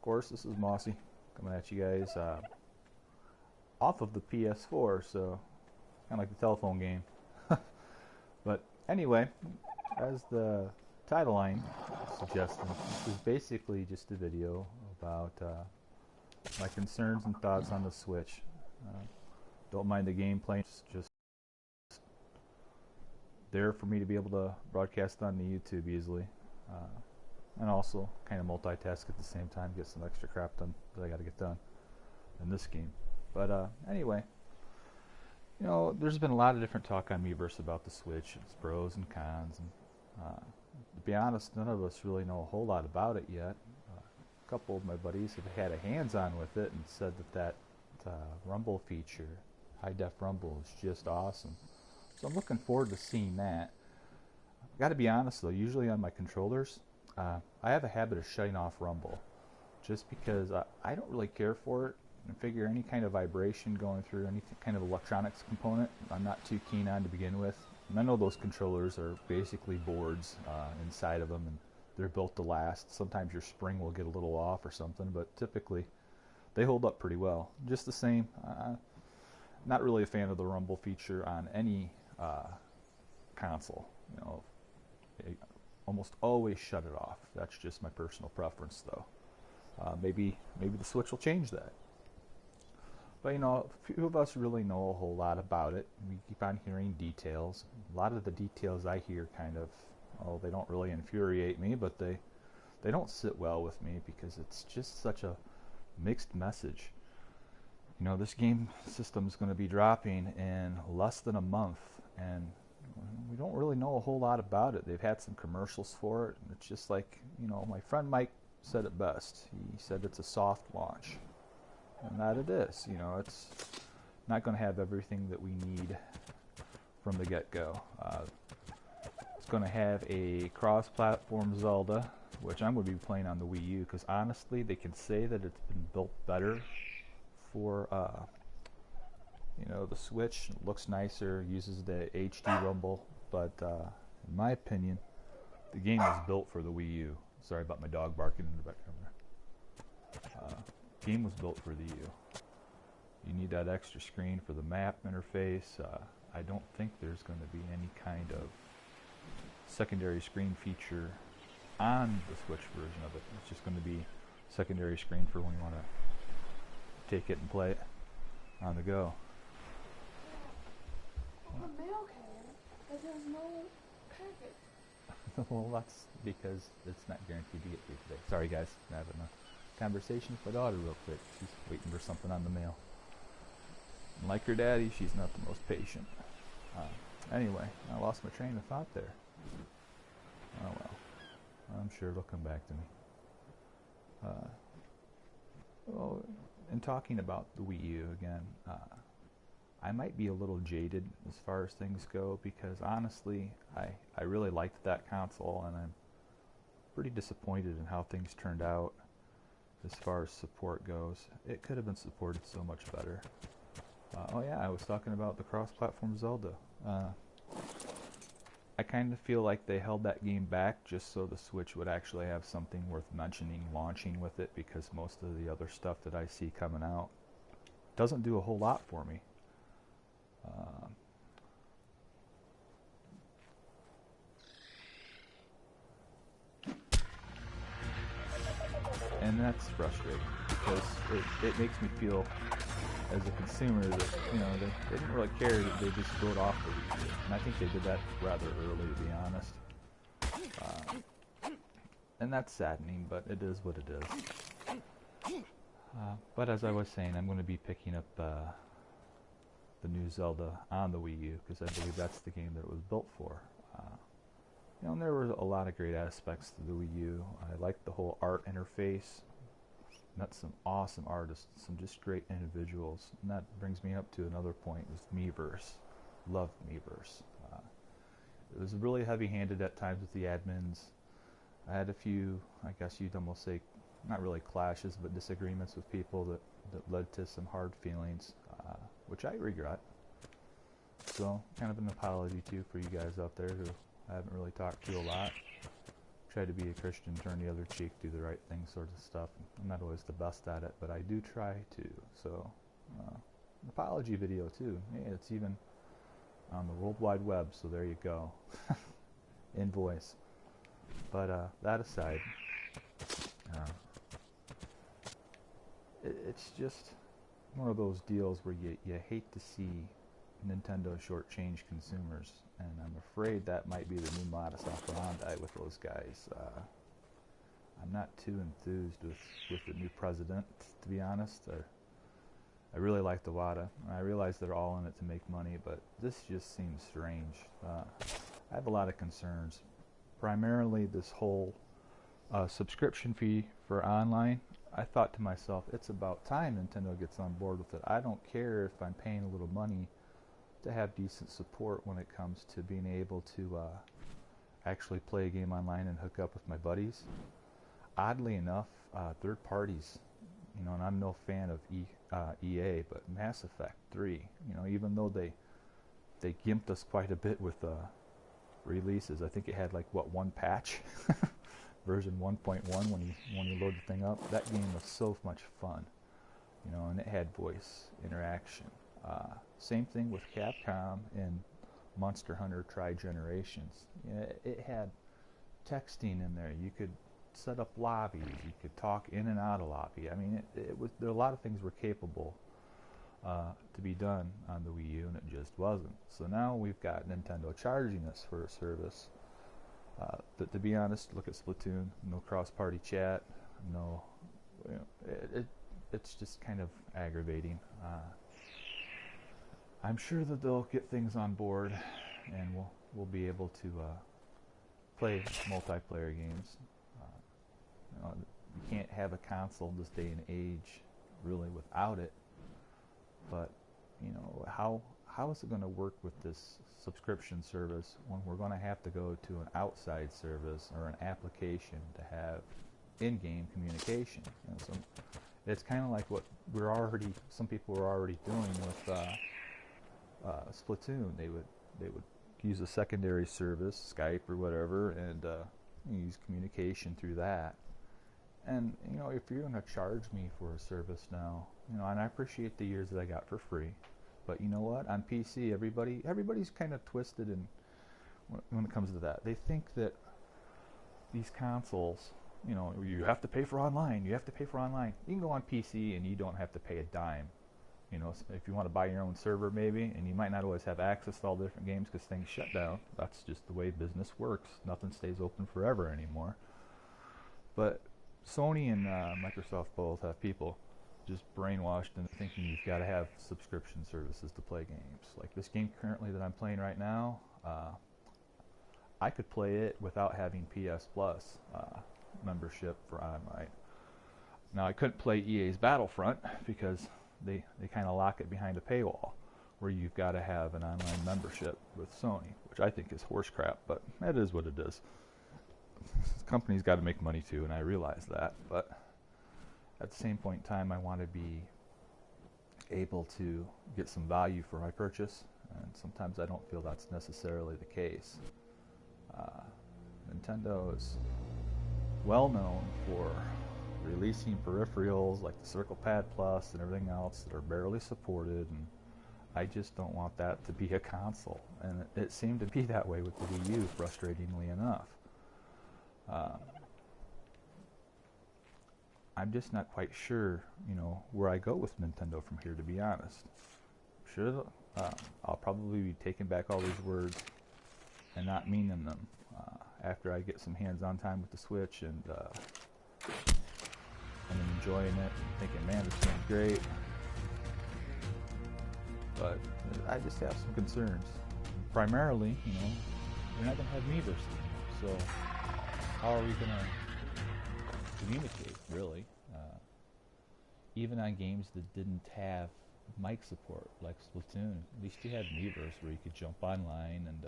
Of course, this is Mossy coming at you guys off of the PS4, so kind of like the telephone game. But anyway, as the title line suggested, this is basically just a video about my concerns and thoughts on the Switch. Don't mind the gameplay, it's just there for me to be able to broadcast on the YouTube easily. And also kind of multitask at the same time, get some extra crap done that I got to get done in this game. But anyway, you know, there's been a lot of different talk on Miiverse about the Switch, its pros and cons, and to be honest, none of us really know a whole lot about it yet. A couple of my buddies have had a hands-on with it and said that Rumble feature, high def Rumble, is just awesome. So I'm looking forward to seeing that. I got to be honest though, usually on my controllers, I have a habit of shutting off Rumble, just because I don't really care for it. And figure any kind of vibration going through any kind of electronics component, I'm not too keen on to begin with. And I know those controllers are basically boards inside of them, and they're built to last. Sometimes your spring will get a little off or something, but typically they hold up pretty well. Just the same, not really a fan of the Rumble feature on any console. You know, I almost always shut it off. That's just my personal preference, though. Maybe the Switch will change that. But you know, few of us really know a whole lot about it. We keep on hearing details. A lot of the details I hear kind of, oh, they don't really infuriate me, but they don't sit well with me because it's just such a mixed message. You know, this game system is going to be dropping in less than a month, and we don't really know a whole lot about it. They've had some commercials for it, and it's just like, you know, my friend Mike said it best. He said it's a soft launch. And that it is. You know, it's not going to have everything that we need from the get-go. It's going to have a cross-platform Zelda, which I'm going to be playing on the Wii U, because honestly, they can say that it's been built better for, you know, the Switch. It looks nicer, uses the HD Rumble, but in my opinion, the game was built for the Wii U. Sorry about my dog barking in the background there. Game was built for the U. You need that extra screen for the map interface. I don't think there's going to be any kind of secondary screen feature on the Switch version of it. It's just going to be secondary screen for when you want to take it and play it on the go. A mail carrier, but there's no packet. Well, that's because it's not guaranteed to get through today. Sorry guys, I'm having a conversation with my daughter real quick. She's waiting for something on the mail. And like her daddy, she's not the most patient. Anyway, I lost my train of thought there. Oh well. I'm sure it'll come back to me. Well, in talking about the Wii U again, I might be a little jaded as far as things go, because honestly, I really liked that console, and I'm pretty disappointed in how things turned out. As far as support goes, it could have been supported so much better. Oh yeah, I was talking about the cross-platform Zelda. I kind of feel like they held that game back just so the Switch would actually have something worth mentioning launching with it, because most of the other stuff that I see coming out doesn't do a whole lot for me. And that's frustrating, because it makes me feel as a consumer that, you know, they didn't really care that they just wrote off the Wii U. And I think they did that rather early, to be honest. And that's saddening, but it is what it is. But as I was saying, I'm going to be picking up the new Zelda on the Wii U, because I believe that's the game that it was built for. You know, and there were a lot of great aspects to the Wii U. I liked the whole art interface. Met some awesome artists, some just great individuals. And that brings me up to another point with Miiverse. Loved Miiverse. It was really heavy-handed at times with the admins. I had a few, I guess you'd almost say, not really clashes, but disagreements with people that led to some hard feelings, which I regret. So, kind of an apology too for you guys out there who I haven't really talked to a lot. try to be a Christian, turn the other cheek, do the right thing sort of stuff. I'm not always the best at it, but I do try to. So, apology video too. Yeah, it's even on the World Wide Web, so there you go. In voice. But that aside, it's just one of those deals where you hate to see Nintendo shortchange consumers, and I'm afraid that might be the new modus operandi with those guys. I'm not too enthused with the new president, to be honest. I really like the WADA. I realize they're all in it to make money, but this just seems strange. I have a lot of concerns. Primarily this whole subscription fee for online. I thought to myself, it's about time Nintendo gets on board with it. I don't care if I'm paying a little money to have decent support when it comes to being able to actually play a game online and hook up with my buddies. Oddly enough, third parties, you know, and I'm no fan of EA, but Mass Effect 3, you know, even though they gimped us quite a bit with releases. I think it had like one patch, version 1.1 when you load the thing up. That game was so much fun, you know, and it had voice interaction. Same thing with Capcom and Monster Hunter Tri-Generations. It had texting in there. You could set up lobbies. You could talk in and out of lobby. I mean, there are a lot of things were capable to be done on the Wii U, and it just wasn't. So now we've got Nintendo charging us for a service. To be honest, look at Splatoon. No cross-party chat. No, you know, it's just kind of aggravating. I'm sure that they'll get things on board, and we'll be able to play multiplayer games. You know, you can't have a console this day and age really without it. But you know, how is it going to work with this subscription service when we're going to have to go to an outside service or an application to have in-game communication? You know, so it's kind of like what some people were already doing with Splatoon. They would use a secondary service, Skype or whatever, and use communication through that. And you know, if you're going to charge me for a service now, you know, and I appreciate the years that I got for free, but you know what? On PC, everybody's kind of twisted, and when it comes to that, they think that these consoles, you know, you have to pay for online. You have to pay for online. You can go on PC and you don't have to pay a dime. You know, if you want to buy your own server maybe, and you might not always have access to all the different games because things shut down. That's just the way business works. Nothing stays open forever anymore. But Sony and Microsoft both have people just brainwashed into thinking you've got to have subscription services to play games. Like this game currently that I'm playing right now, I could play it without having PS Plus membership for online. Now I couldn't play EA's Battlefront because they kind of lock it behind a paywall where you've got to have an online membership with Sony, which I think is horse crap, but that is what it is. This company's got to make money too, and I realize that, but at the same point in time, I want to be able to get some value for my purchase, and sometimes I don't feel that's necessarily the case. Nintendo is well known for releasing peripherals like the Circle Pad Plus and everything else that are barely supported, and I just don't want that to be a console, and it seemed to be that way with the Wii U, frustratingly enough. I'm just not quite sure, you know, where I go with Nintendo from here, to be honest. Sure, I'll probably be taking back all these words and not meaning them after I get some hands-on time with the Switch and enjoying it and thinking, man, this game's great. But I just have some concerns. Primarily, you know, we're not going to have Miiverse anymore, so how are we going to communicate, really? Even on games that didn't have mic support, like Splatoon, at least you had Miiverse where you could jump online and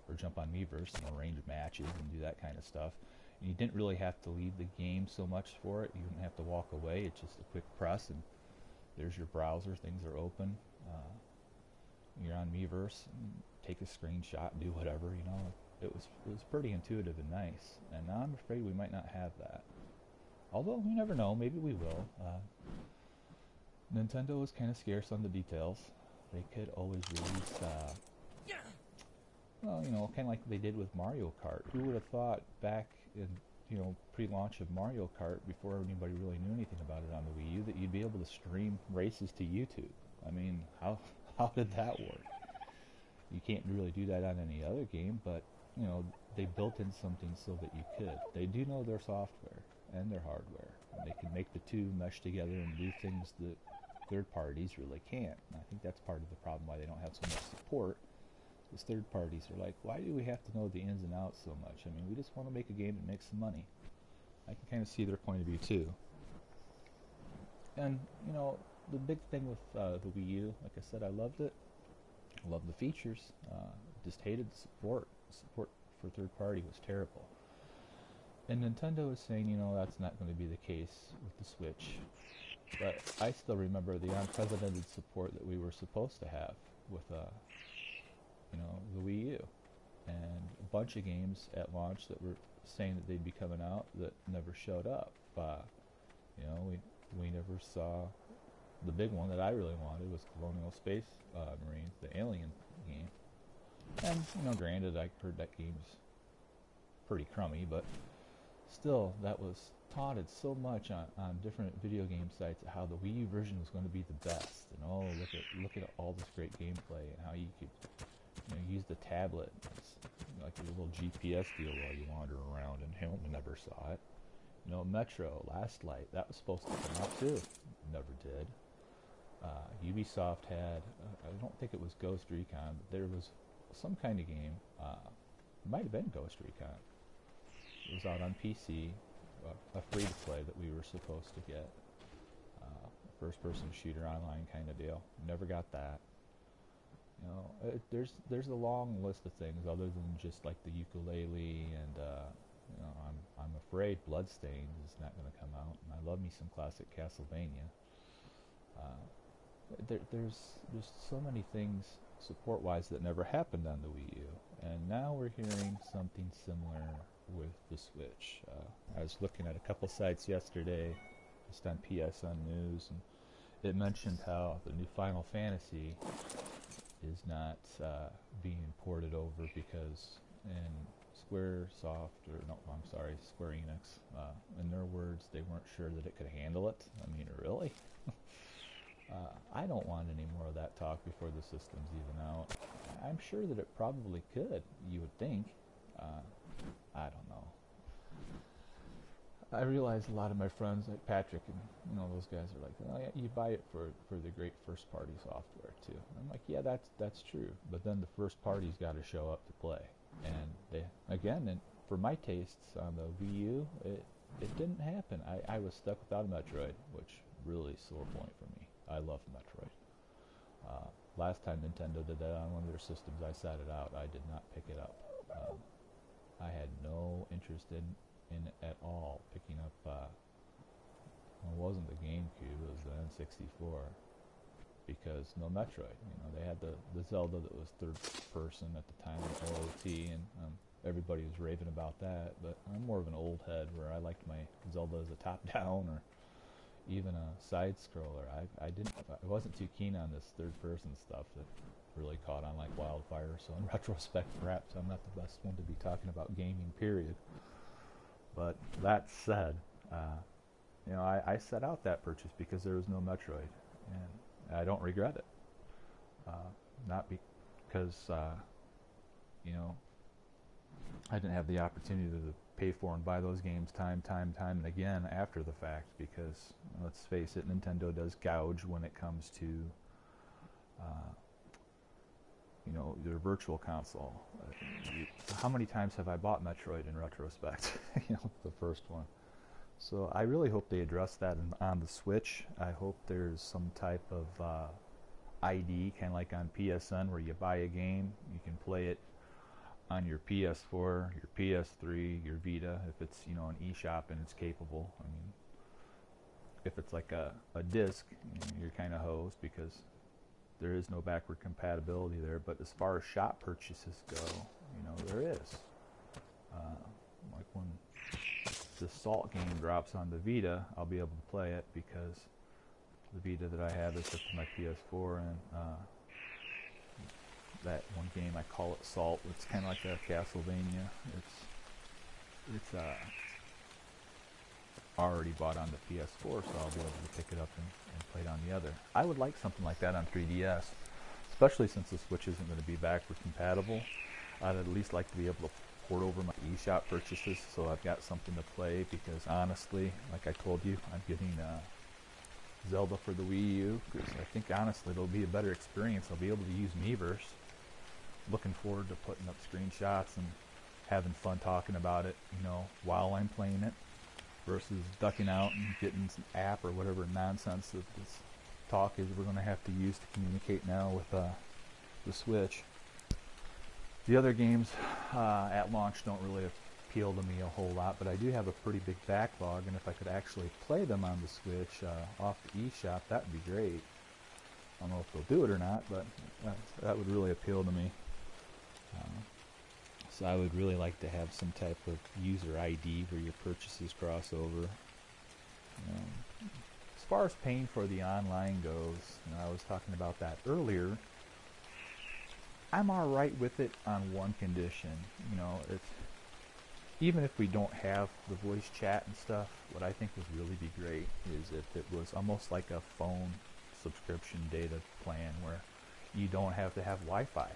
or jump on Miiverse and arrange matches and do that kind of stuff. And you didn't really have to leave the game so much for it. You didn't have to walk away. It's just a quick press, and there's your browser. Things are open. You're on Miiverse. Take a screenshot, do whatever, you know. it was pretty intuitive and nice. And now I'm afraid we might not have that. Although you never know, maybe we will. Nintendo is kind of scarce on the details. They could always release, well, kind of like they did with Mario Kart. Who would have thought back in, pre-launch of Mario Kart, before anybody really knew anything about it on the Wii U, that you'd be able to stream races to YouTube? I mean, how did that work? You can't really do that on any other game, but they built in something so that you could. They do know their software and their hardware, and they can make the two mesh together and do things that third parties really can't. And I think that's part of the problem why they don't have so much support. Is third parties are like, why do we have to know the ins and outs so much? I mean, we just want to make a game that makes some money. I can kind of see their point of view too. And the big thing with the Wii U, like I said, I loved it. I loved the features. Just hated the support. The support for third party was terrible. And Nintendo is saying, that's not going to be the case with the Switch. But I still remember the unprecedented support that we were supposed to have with, the Wii U. And a bunch of games at launch that were saying that they'd be coming out that never showed up. We never saw the big one that I really wanted was Colonial Space Marines, the Alien game. And, granted, I heard that game's pretty crummy, but still, that was taunted so much on different video game sites how the Wii U version was going to be the best. And look at all this great gameplay and how you could use the tablet as like a little GPS deal while you wander around, and Hilton never saw it. Metro, Last Light, that was supposed to come out too. Never did. Ubisoft had, I don't think it was Ghost Recon, but there was some kind of game, it might have been Ghost Recon. It was out on PC, a free-to-play that we were supposed to get. First-person shooter online kind of deal. Never got that. There's a long list of things other than just like the ukulele, and I'm afraid Bloodstained is not going to come out. And I love me some classic Castlevania. There's so many things support-wise that never happened on the Wii U, and now we're hearing something similar with the Switch. I was looking at a couple sites yesterday, just on PSN News, and it mentioned how the new Final Fantasy is not being ported over because Square Enix, in their words, they weren't sure that it could handle it. I mean, really? I don't want any more of that talk before the system's even out. I'm sure that it probably could, you would think. I don't know. I realize a lot of my friends like Patrick and those guys are like, oh yeah, you buy it for the great first party software too. And I'm like, yeah, that's true. But then the first party's got to show up to play. And and for my tastes on the Wii U, it didn't happen. I was stuck without a Metroid, which really sore point for me. I love Metroid. Last time Nintendo did that on one of their systems, I sat it out. I did not pick it up. I had no interest in it at all picking up, it wasn't the GameCube, it was the N64, because no Metroid. They had the Zelda that was third person at the time, the OOT, and everybody was raving about that, but I'm more of an old head where I liked my Zelda as a top-down or even a side-scroller. I wasn't too keen on this third-person stuff that really caught on like wildfire, so in retrospect, perhaps I'm not the best one to be talking about gaming, period. But that said, I set out that purchase because there was no Metroid, and I don't regret it. Not because, I didn't have the opportunity to pay for and buy those games time and again after the fact, because, let's face it, Nintendo does gouge when it comes to, their virtual console. How many times have I bought Metroid in retrospect? The first one. So I really hope they address that on the Switch. I hope there's some type of ID, kind of like on PSN, where you buy a game, you can play it on your PS4, your PS3, your Vita, if it's an eShop and it's capable. I mean, if it's like a disc, you're kind of hosed because there is no backward compatibility there. But as far as shop purchases go, there is. Like when the Salt game drops on the Vita, I'll be able to play it because the Vita that I have is hooked to my PS4, and that one game, I call it Salt. It's kind of like a Castlevania. It's already bought on the PS4, so I'll be able to pick it up and play it on the other. I would like something like that on 3DS, especially since the Switch isn't going to be backward compatible. I'd at least like to be able to port over my eShop purchases so I've got something to play, because honestly, like I told you, I'm getting Zelda for the Wii U, because I think honestly it'll be a better experience. I'll be able to use Miiverse. Looking forward to putting up screenshots and having fun talking about it, you know, while I'm playing it, versus ducking out and getting some app or whatever nonsense that this talk is we're going to have to use to communicate now with the Switch. The other games at launch don't really appeal to me a whole lot, but I do have a pretty big backlog, and if I could actually play them on the Switch off the eShop, that would be great. I don't know if they'll do it or not, but that would really appeal to me. So I would really like to have some type of user ID where your purchases cross over. As far as paying for the online goes, you know, I was talking about that earlier. I'm alright with it on one condition. You know, it's even if we don't have the voice chat and stuff, what I think would really be great is if it was almost like a phone subscription data plan where you don't have to have Wi-Fi.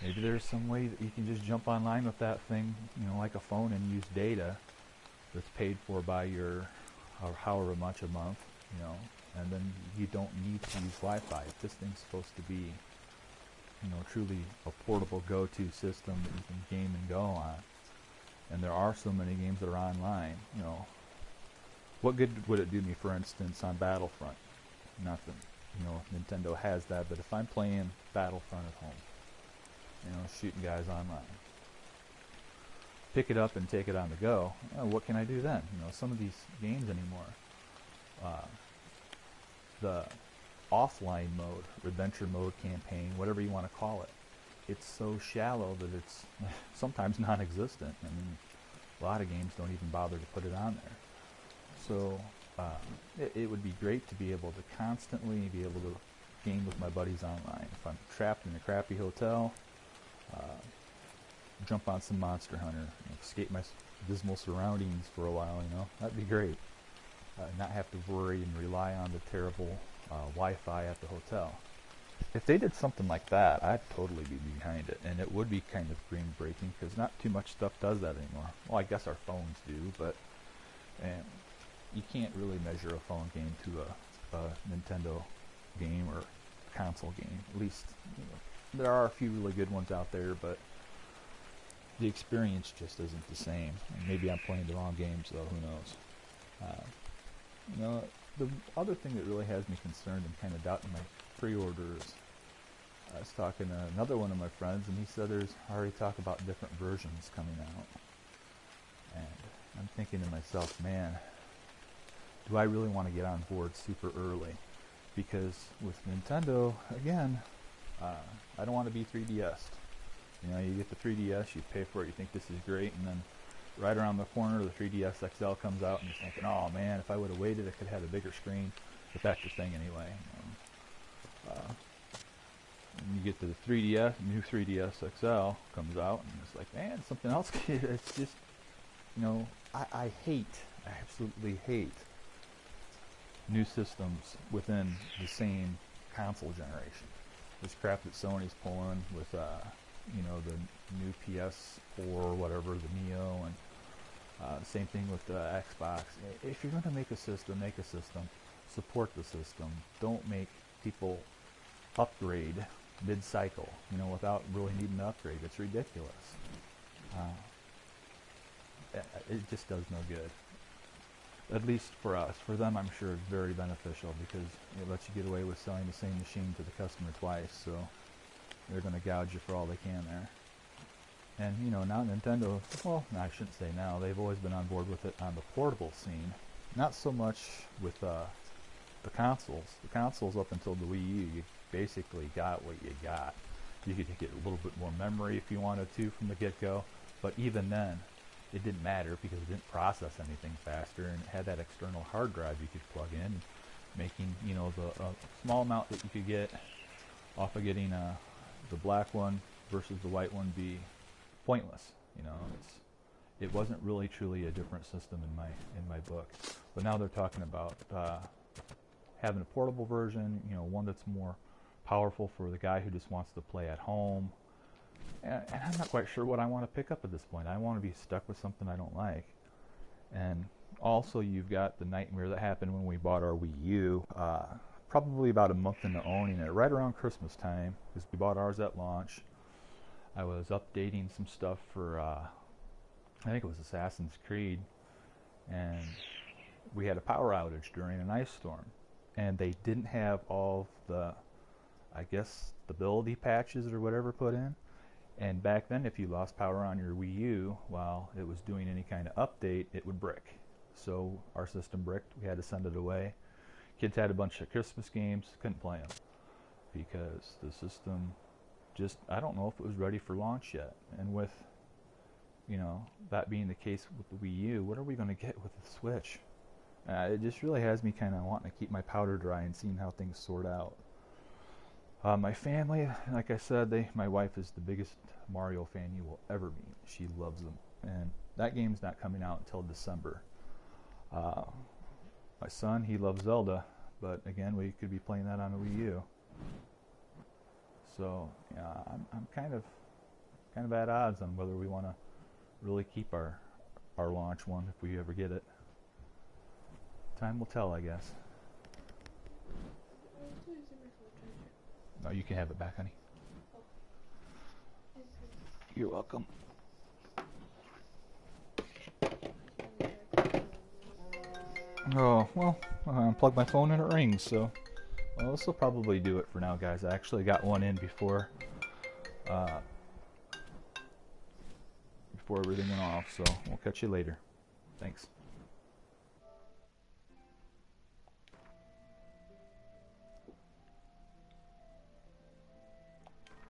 Maybe there's some way that you can just jump online with that thing, you know, like a phone, and use data that's paid for by your, or however much a month, you know, and then you don't need to use Wi-Fi. This thing's supposed to be, you know, truly a portable go-to system that you can game and go on. And there are so many games that are online, you know. What good would it do me, for instance, on Battlefront? Nothing. You know, Nintendo has that, but if I'm playing Battlefront at home, you know, shooting guys online, pick it up and take it on the go, what can I do then? You know, some of these games anymore, the offline mode, adventure mode, campaign, whatever you want to call it, it's so shallow that it's sometimes non-existent. I mean, a lot of games don't even bother to put it on there. So it would be great to be able to constantly be able to game with my buddies online. If I'm trapped in a crappy hotel, jump on some Monster Hunter, escape my dismal surroundings for a while, you know, that'd be great. Not have to worry and rely on the terrible Wi-Fi at the hotel. If they did something like that, I'd totally be behind it, and it would be kind of game-breaking, because not too much stuff does that anymore. Well, I guess our phones do, but you can't really measure a phone game to a Nintendo game or console game. At least, you know, there are a few really good ones out there, but the experience just isn't the same. And maybe I'm playing the wrong games, though. Who knows? You know, the other thing that really has me concerned and kind of doubting my pre-orders, I was talking to another one of my friends, and he said there's already talk about different versions coming out. And I'm thinking to myself, man, do I really want to get on board super early? Because with Nintendo, again, I don't want to be 3DS'd. You know, you get the 3DS, you pay for it, you think this is great, and then right around the corner, the 3DS XL comes out, and you're thinking, oh man, if I would have waited, I could have had a bigger screen. But that's the thing anyway. And you get to the 3DS, new 3DS XL comes out, and it's like, man, something else. It's just, you know, I absolutely hate new systems within the same console generation. This crap that Sony's pulling with, you know, the new PS4 or whatever, the Neo, and same thing with the Xbox. If you're going to make a system, support the system. Don't make people upgrade mid-cycle, you know, without really needing to upgrade. It's ridiculous. It just does no good. At least for us. For them, I'm sure it's very beneficial, because it lets you get away with selling the same machine to the customer twice, so they're going to gouge you for all they can there. And, you know, now Nintendo, well, no, I shouldn't say now, they've always been on board with it on the portable scene. Not so much with the consoles. The consoles up until the Wii U, you basically got what you got. You could get a little bit more memory if you wanted to from the get-go, But even then, it didn't matter because it didn't process anything faster, and it had that external hard drive you could plug in, making, you know, the small amount that you could get off of getting the black one versus the white one be pointless. You know, it wasn't really truly a different system in my book. But now they're talking about having a portable version, you know, one that's more powerful for the guy who just wants to play at home. And I'm not quite sure what I want to pick up at this point. I want to be stuck with something I don't like. And also, you've got the nightmare that happened when we bought our Wii U. Probably about a month into owning it, right around Christmas time, because we bought ours at launch. I was updating some stuff for, I think it was Assassin's Creed, and we had a power outage during an ice storm. And they didn't have all the, I guess, stability patches or whatever put in. And back then, if you lost power on your Wii U while it was doing any kind of update, it would brick. So our system bricked. We had to send it away. Kids had a bunch of Christmas games, couldn't play them because the system just, I don't know if it was ready for launch yet. And with, you know, that being the case with the Wii U, what are we going to get with the Switch? It just really has me kind of wanting to keep my powder dry and seeing how things sort out. My family, like I said, my wife is the biggest Mario fan you will ever meet. She loves them. And that game's not coming out until December. My son, he loves Zelda, but again, we could be playing that on a Wii U. So, yeah, I'm kind of at odds on whether we want to really keep our launch one if we ever get it. Time will tell, I guess. No, you can have it back, honey. You're welcome. Oh, well, I unplugged my phone and it rings, so well, this will probably do it for now, guys. I actually got one in before everything went off, so we'll catch you later. Thanks.